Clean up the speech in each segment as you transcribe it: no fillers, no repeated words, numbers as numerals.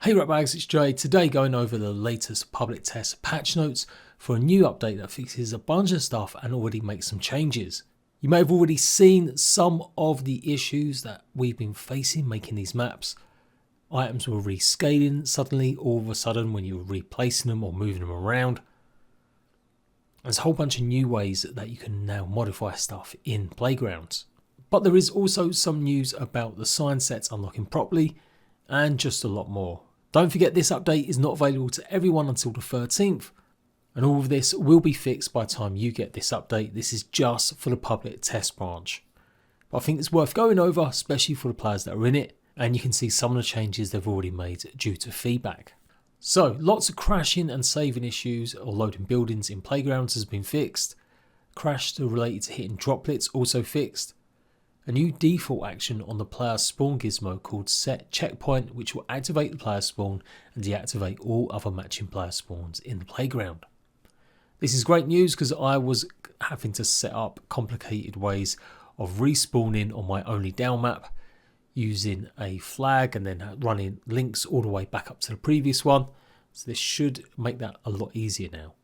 Hey ratbags, it's Jade. Today going over the latest public test patch notes for a new update that fixes a bunch of stuff and already makes some changes. You may have already seen some of the issues that we've been facing making these maps. Items were rescaling suddenly all of a sudden when you were replacing them or moving them around. There's a whole bunch of new ways that you can now modify stuff in playgrounds. But there is also some news about the sign sets unlocking properly and just a lot more. Don't forget this update is not available to everyone until the 13th, and all of this will be fixed by the time you get this update. This is just for the public test branch. But I think it's worth going over, especially for the players that are in it, and you can see some of the changes they've already made due to feedback. So lots of crashing and saving issues or loading buildings in playgrounds has been fixed. Crash related to hitting droplets also fixed. A new default action on the player spawn gizmo called set checkpoint, which will activate the player spawn and deactivate all other matching player spawns in the playground. This is great news because I was having to set up complicated ways of respawning on my only down map using a flag and then running links all the way back up to the previous one. So this should make that a lot easier now.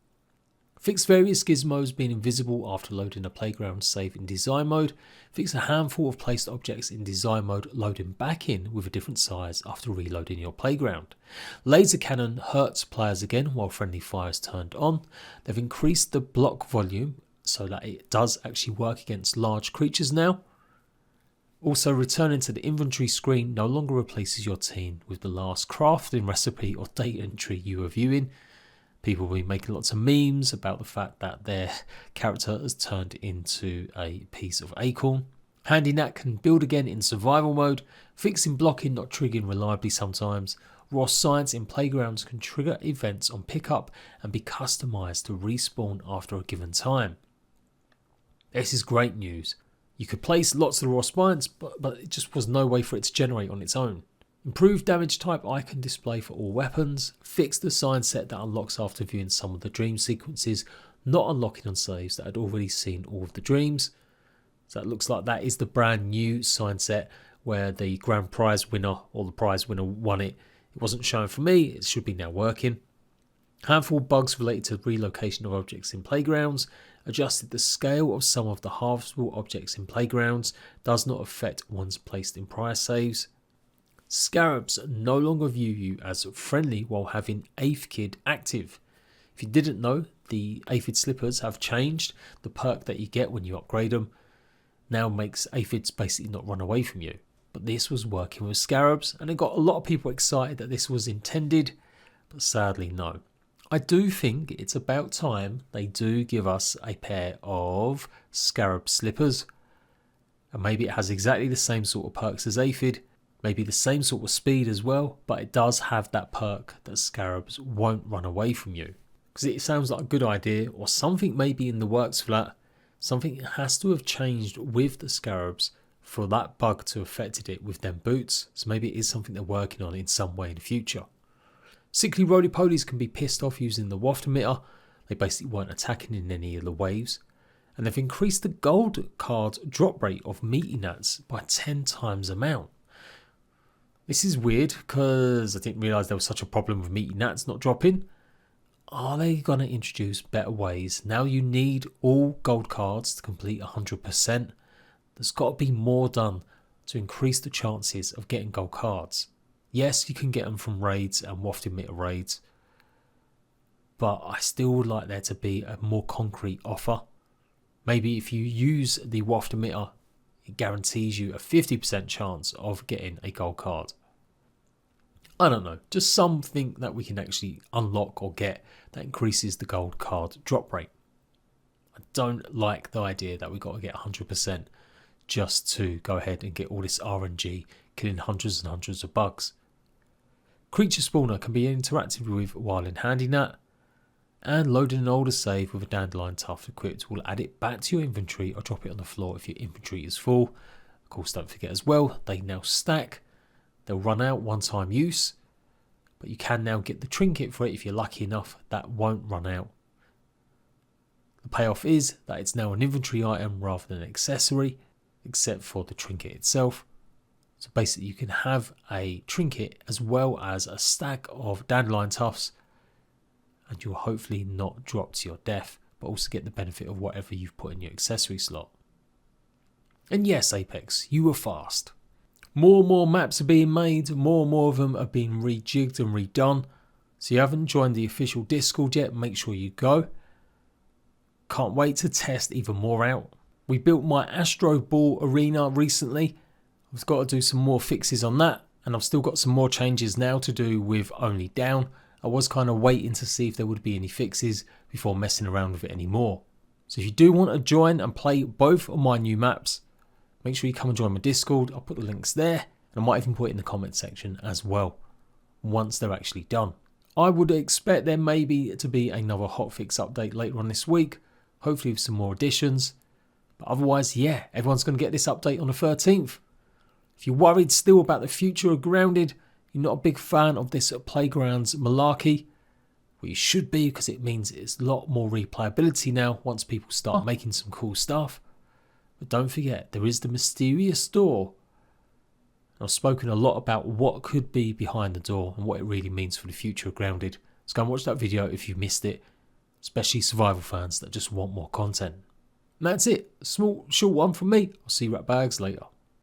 Fix various gizmos being invisible after loading a playground save in design mode. Fix a handful of placed objects in design mode loading back in with a different size after reloading your playground. Laser cannon hurts players again while friendly fire is turned on. They've increased the block volume so that it does actually work against large creatures now. Also, returning to the inventory screen no longer replaces your team with the last crafting recipe or date entry you were viewing. People will be making lots of memes about the fact that their character has turned into a piece of acorn. Handy Nat can build again in survival mode. Fixing blocking not triggering reliably sometimes. Raw science in playgrounds can trigger events on pickup and be customized to respawn after a given time. This is great news. You could place lots of the raw science, but it just was no way for it to generate on its own. Improved damage type icon display for all weapons. Fix the sign set that unlocks after viewing some of the dream sequences, not unlocking on saves that had already seen all of the dreams. So it looks like that is the brand new sign set where the grand prize winner or the prize winner won it. It wasn't shown for me, it should be now working. Handful of bugs related to relocation of objects in playgrounds. Adjusted the scale of some of the harvestable objects in playgrounds. Does not affect ones placed in prior saves. Scarabs no longer view you as friendly while having Aphid active. If you didn't know, the Aphid slippers have changed. The perk that you get when you upgrade them now makes Aphids basically not run away from you. But this was working with Scarabs and it got a lot of people excited that this was intended, but sadly no. I do think it's about time they do give us a pair of Scarab slippers. And maybe it has exactly the same sort of perks as Aphid. Maybe the same sort of speed as well, but it does have that perk that Scarabs won't run away from you. Because it sounds like a good idea, or something may be in the works for that. Something has to have changed with the Scarabs for that bug to have affected it with them boots. So maybe it is something they're working on in some way in the future. Sickly roly-polies can be pissed off using the waft emitter. They basically weren't attacking in any of the waves. And they've increased the gold card drop rate of meaty nats by 10 times amount. This is weird because I didn't realise there was such a problem with meaty nats not dropping. Are they going to introduce better ways? Now you need all gold cards to complete 100%. There's got to be more done to increase the chances of getting gold cards. Yes, you can get them from raids and waft emitter raids. But I still would like there to be a more concrete offer. Maybe if you use the waft emitter, it guarantees you a 50% chance of getting a gold card. I don't know, just something that we can actually unlock or get that increases the gold card drop rate. I don't like the idea that we got to get 100% just to go ahead and get all this RNG, killing hundreds and hundreds of bugs. Creature spawner can be interacted with while in Handy Nat. And loading an older save with a dandelion tuft equipped will add it back to your inventory or drop it on the floor if your inventory is full. Of course, don't forget as well, they now stack. They'll run out one-time use, but you can now get the trinket for it if you're lucky enough. That won't run out. The payoff is that it's now an inventory item rather than an accessory, except for the trinket itself. So basically you can have a trinket as well as a stack of dandelion tufts, and you'll hopefully not drop to your death, but also get the benefit of whatever you've put in your accessory slot. And yes, Apex, you were fast. More and more maps are being made, more and more of them are being rejigged and redone. So you haven't joined the official Discord yet, make sure you go. Can't wait to test even more out. We built my Astro Ball arena recently. I've got to do some more fixes on that, and I've still got some more changes now to do with Only Down. I was kind of waiting to see if there would be any fixes before messing around with it anymore. So if you do want to join and play both of my new maps, make sure you come and join my Discord. I'll put the links there, and I might even put it in the comment section as well once they're actually done. I would expect there maybe to be another hotfix update later on this week, hopefully with some more additions. But otherwise, yeah, everyone's going to get this update on the 13th. If you're worried still about the future of Grounded, you're not a big fan of this Playgrounds malarkey, well, you should be, because it means it's a lot more replayability now once people start making some cool stuff. But don't forget, there is the mysterious door. I've spoken a lot about what could be behind the door and what it really means for the future of Grounded. So go and watch that video if you missed it, especially survival fans that just want more content. And that's it. A small, short one from me. I'll see you ratbags later.